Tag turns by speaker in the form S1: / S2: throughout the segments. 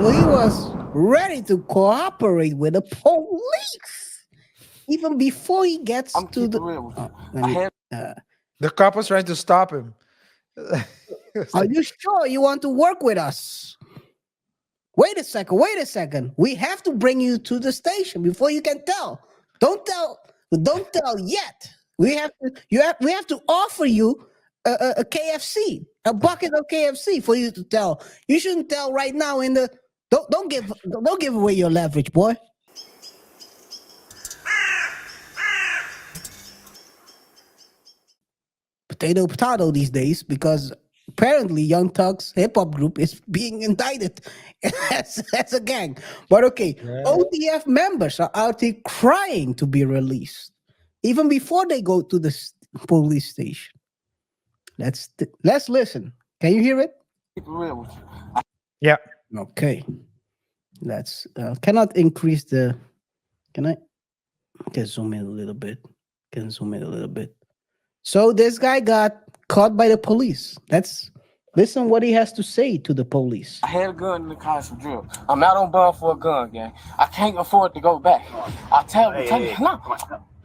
S1: So he was ready to cooperate with the police even before he gets
S2: I'm
S1: to
S2: keep it
S1: the.
S2: real with
S1: Oh,
S2: you.
S1: let
S2: I
S1: me.
S2: had
S3: The cop was trying to stop him. It's
S1: Are
S3: like,
S1: you sure you want to work with us? Wait a second. Wait a second. We have to bring you to the station before you can tell. Don't tell. Don't tell yet. We have to. You have. We have to offer you a KFC, a bucket of KFC for you to tell. You shouldn't tell right now. In the don't give away your leverage, boy. Potato potato these days because apparently Young Thug's hip hop group is being indicted as a gang. But okay,
S3: yeah.
S1: OTF members are out here crying to be released even before they go to the police station. Let's listen. Can you hear it?
S2: keep it real with you.
S3: Yeah.
S1: Okay. Let's cannot increase the can I can zoom in a little bit. Can zoom in a little bit. So this guy got caught by the police. Let's listen what he has to say to the police.
S2: I had a gun in the car, some drill. I'm out on bond for a gun, gang. I can't afford to go back. I tell you, no.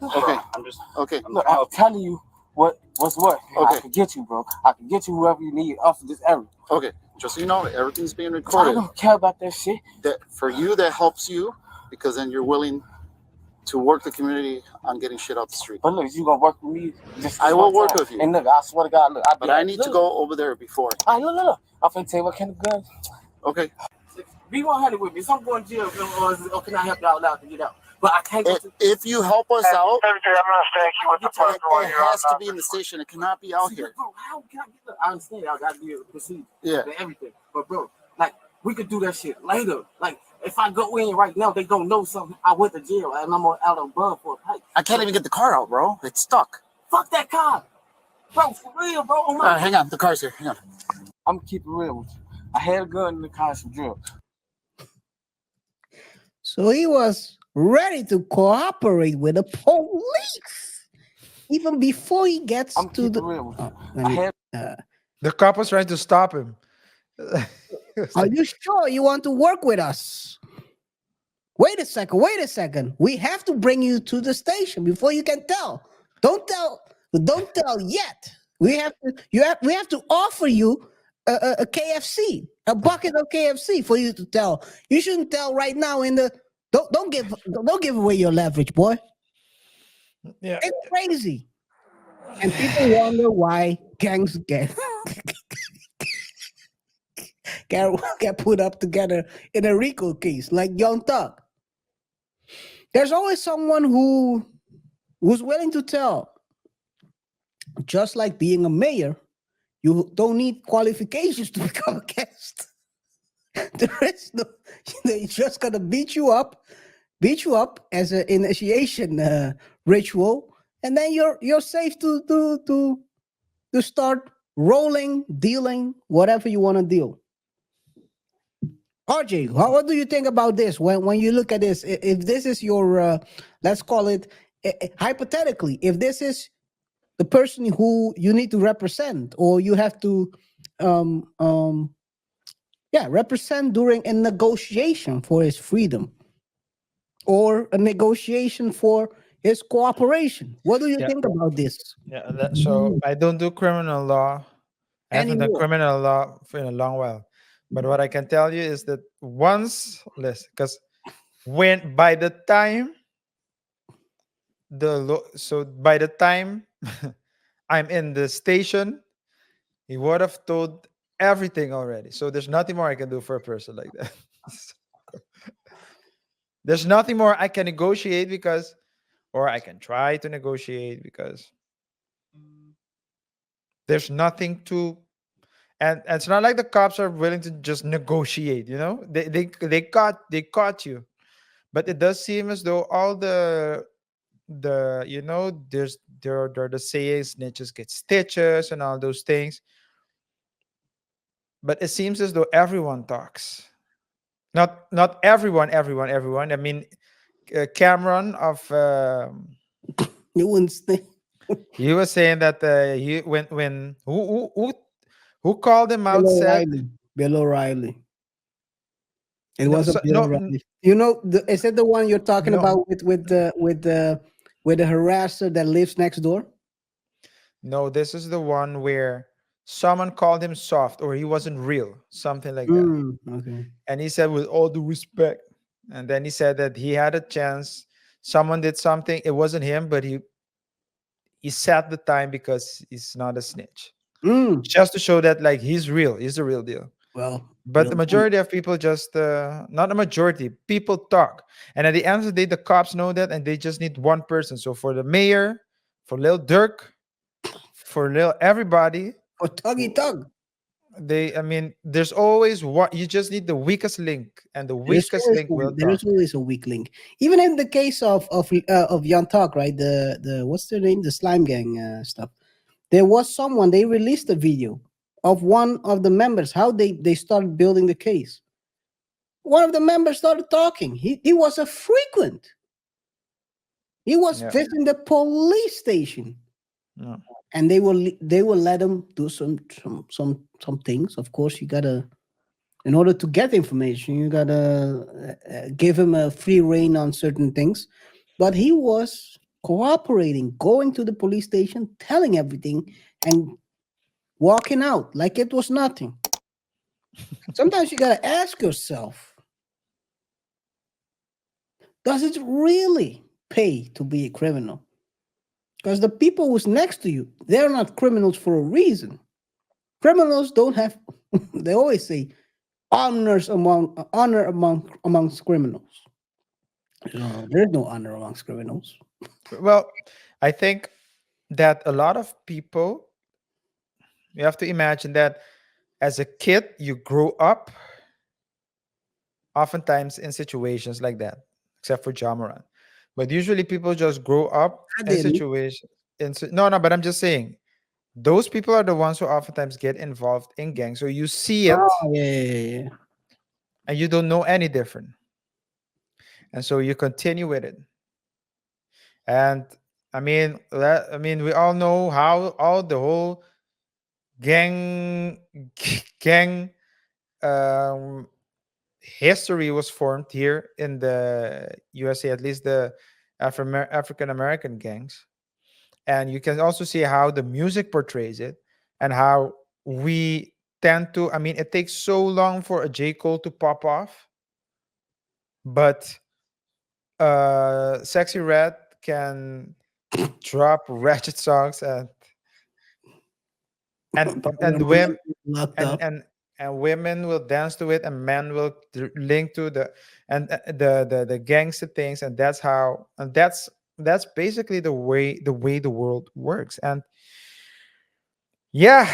S4: Okay, I'm just okay.
S2: Look, I'm telling you what's what.
S4: Okay.
S2: I can get you, bro. I can get you whoever you need off of this area.
S4: Okay, just so you know, everything's being
S2: I
S4: recorded.
S2: don't care about that shit.
S4: That for you, that helps you because then you're willing to work the community on getting shit off the street.
S2: But look, you gonna work with me? Just
S4: I
S2: this
S4: will
S2: one
S4: work
S2: time.
S4: with you.
S2: And look, I swear to God, look.
S4: But I need to go over there before.
S2: All right, look. I'm finna tell you what kind of gun.
S4: Okay.
S2: Be 100 with me. So I'm going to jail, or can I help you out loud to get out? But I can't go to.
S4: If you help us out,
S5: I'm gonna thank you with the first one.
S4: it has to be in the station. It cannot be out here.
S2: Bro, how can I get that? I understand. I gotta do the procedure.
S4: Yeah.
S2: And everything. But bro, like we could do that shit later. Like if I go in right now, they don't know something. I went to jail and I'm out on bond for a pipe.
S4: I can't even get the car out, bro. It's stuck.
S2: Fuck that car, bro. For real, bro. Oh my.
S4: Hang on, the car's here. Hang on.
S2: I'm gonna keep it real with you. I had a gun in the car, some drill.
S1: So he was ready to cooperate with the police even before he gets
S2: I'm
S1: to
S2: keep
S1: the.
S2: it real with you.
S1: Oh, let me,
S3: The cop was trying to stop him. It's
S1: are
S3: like,
S1: you sure you want to work with us? Wait a second. Wait a second. We have to bring you to the station before you can tell. Don't tell. Don't tell yet. We have to. We have to offer you a KFC, a bucket of KFC for you to tell. You shouldn't tell right now. In the don't give away your leverage, boy.
S3: yeah.
S1: It's crazy, and people wonder why gangs get put up together in a RICO case like Young Thug. There's always someone who's willing to tell. Just like being a mayor, you don't need qualifications to become a guest. There is no, they're just gonna beat you up as an initiation ritual, and then you're safe to start rolling, dealing, whatever you want to deal. RJ, what do you think about this? When you look at this, if this is your, let's call it hypothetically, if this is the person who you need to represent, or you have to, um, um, yeah, represent during a negotiation for his freedom, or a negotiation for his cooperation. What do you
S3: Yeah.
S1: think about this
S3: Yeah. So I don't do criminal law. I haven't done
S1: anymore?
S3: criminal law for in a long while. But what I can tell you is that once, listen, because when by the time so by the time I'm in the station, he would have told everything already. So there's nothing more I can do for a person like that. There's nothing more I can negotiate because, or I can try to negotiate because there's nothing to, and it's not like the cops are willing to just negotiate. They caught you, but it does seem as though all the there are the sayings, snitches get stitches and all those things, but it seems as though everyone talks. Not everyone. I mean, Cameron of
S1: You wouldn't think.
S3: he was saying that he when who called him
S1: Bill
S3: out said
S1: O'Reilly. Bill O'Reilly. It
S3: No,
S1: was a
S3: so,
S1: bit
S3: no,
S1: already. Is it the one you're talking
S3: no,
S1: about with the harasser that lives next door?
S3: no. This is the one where someone called him soft or he wasn't real, something like that.
S1: Okay.
S3: And he said, with all due respect. And then he said that he had a chance. Someone did something. It wasn't him, but he sat the time because he's not a snitch.
S1: Mm.
S3: Just to show that like he's real. He's the real deal.
S1: Well,
S3: But the
S1: real time.
S3: majority of people just not a majority, people talk. And at the end of the day, the cops know that and they just need one person. So for the mayor, for Lil Dirk, for Lil everybody,
S1: For Tuggy Tug.
S3: I mean, there's always what you just need the weakest link, and the
S1: There's
S3: weakest
S1: always
S3: link
S1: one.
S3: will
S1: There's
S3: talk.
S1: always a weak link. Even in the case of Young Talk, right? The what's their name? The Slime Gang stuff. There was someone, they released a video of one of the members how they started building the case. One of the members started talking. He was a frequent. He was
S3: Yeah.
S1: visiting the police station,
S3: Yeah.
S1: and they will let him do some things. Of course, you gotta, in order to get information, you gotta give him a free reign on certain things. But he was cooperating, going to the police station, telling everything, and walking out like it was nothing. Sometimes you gotta ask yourself, does it really pay to be a criminal? Because the people who's next to you, they're not criminals for a reason. Criminals don't have they always say honor amongst criminals. There's no honor amongst criminals.
S3: Well, I think that a lot of people, you have to imagine that as a kid, you grow up oftentimes in situations like that, except for Jamaran. But usually people just grow up
S1: I
S3: in
S1: didn't.
S3: situations. No, no, but I'm just saying those people are the ones who oftentimes get involved in gangs. So you see
S1: Oh
S3: it
S1: yeah, yeah, yeah.
S3: and you don't know any different. And so you continue with it. And I mean, we all know how all the whole gang gang um, history was formed here in the USA, at least the African American gangs. And you can also see how the music portrays it and how we tend to, I mean, it takes so long for a J. Cole to pop off, but Sexy Red can drop ratchet songs and women
S1: Locked
S3: and
S1: up.
S3: and and women will dance to it and men will link to the and the gangster things, and that's how, and that's basically the way the world works. And yeah,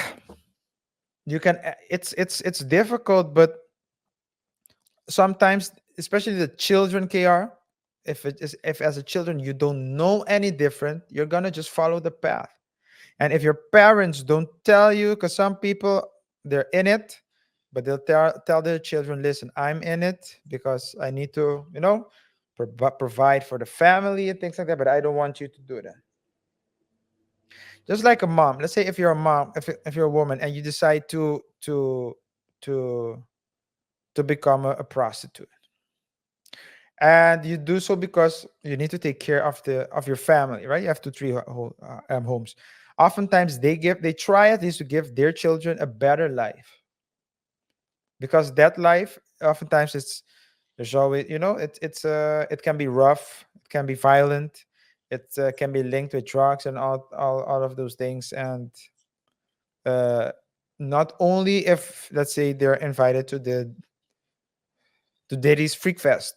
S3: you can it's difficult, but sometimes, especially the children, KR, if as a children you don't know any different, you're gonna just follow the path. And if your parents don't tell you, because some people, they're in it, but they'll tell their children, listen, I'm in it because I need to, provide for the family and things like that, but I don't want you to do that. Just like a mom. Let's say if you're a mom, if you're a woman and you decide to to become a prostitute, and you do so because you need to take care of your family, right? You have 2 3 homes. Oftentimes they try at least to give their children a better life, because that life oftentimes there's always, it can be rough, it can be violent, it can be linked with drugs and all of those things. And uh not only if, let's say, they're invited to Diddy's Freak Fest,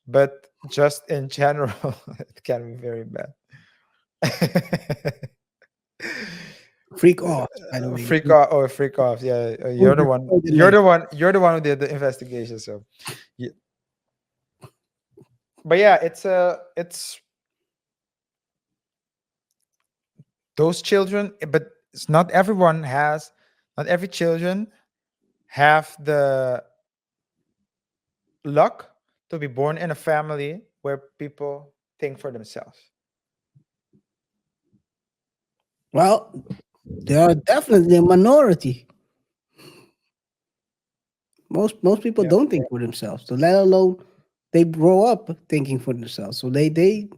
S3: but just in general, it can be very bad.
S1: Freak off, by the way.
S3: Freak off, or freak off. Yeah,
S1: Move
S3: you're the
S1: your
S3: one.
S1: further
S3: You're
S1: leg.
S3: the one. You're the one who did the investigation. So, yeah. But yeah, it's those children. But it's not everyone has. Not every children have the luck to be born in a family where people think for themselves.
S1: Well, they are definitely a minority. Most people
S3: Yeah.
S1: don't think for themselves. So let alone they grow up thinking for themselves. So they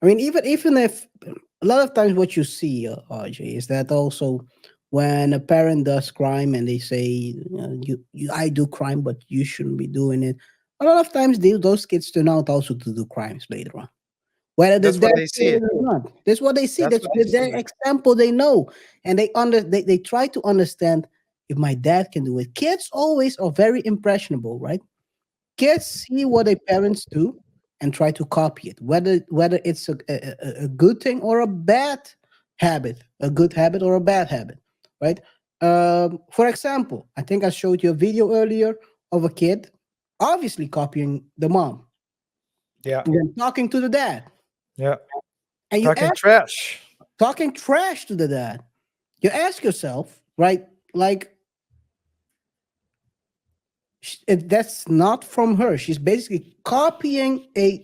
S1: I mean, even if a lot of times what you see, RJ, is that also when a parent does crime and they say, I do crime, but you shouldn't be doing it. A lot of times, those kids turn out also to do crimes later on, whether the
S3: That's what
S1: dad
S3: they
S1: says
S3: see.
S1: it or not. That's what they see.
S3: That's
S1: That's
S3: what they
S1: with their
S3: see.
S1: example they know, and they try to understand if my dad can do it. Kids always are very impressionable, right? Kids see what their parents do and try to copy it, whether it's a good thing or a bad habit, a good habit or a bad habit, right? For example, I think I showed you a video earlier of a kid obviously copying the mom
S3: Yeah.
S1: and then talking to the dad,
S3: Yeah.
S1: and you
S3: Talking
S1: ask,
S3: trash.
S1: talking trash to the dad. You ask yourself, right? Like, that's not from her. She's basically copying a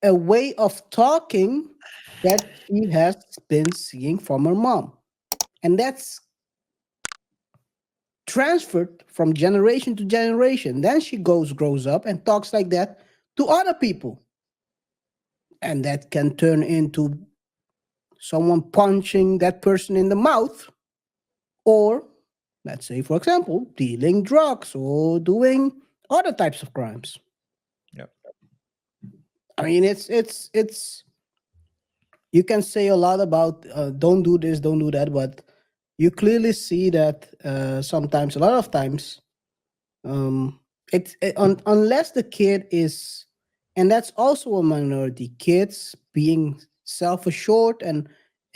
S1: way of talking that she has been seeing from her mom. And that's transferred from generation to generation. Then she grows up and talks like that to other people. And that can turn into someone punching that person in the mouth, or let's say, for example, dealing drugs or doing other types of crimes.
S3: Yeah.
S1: I mean, it's you can say a lot about don't do this, don't do that, but you clearly see that sometimes, a lot of times, um, unless the kid is, and that's also a minority, kids being self-assured and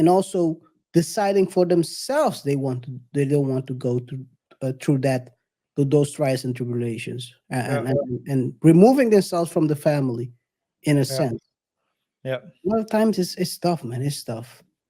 S1: also deciding for themselves they don't want to go through that to those trials and tribulations
S3: Yeah.
S1: and removing themselves from the family in a
S3: Yeah.
S1: sense.
S3: Yeah.
S1: A lot of times it's tough, man. It's tough.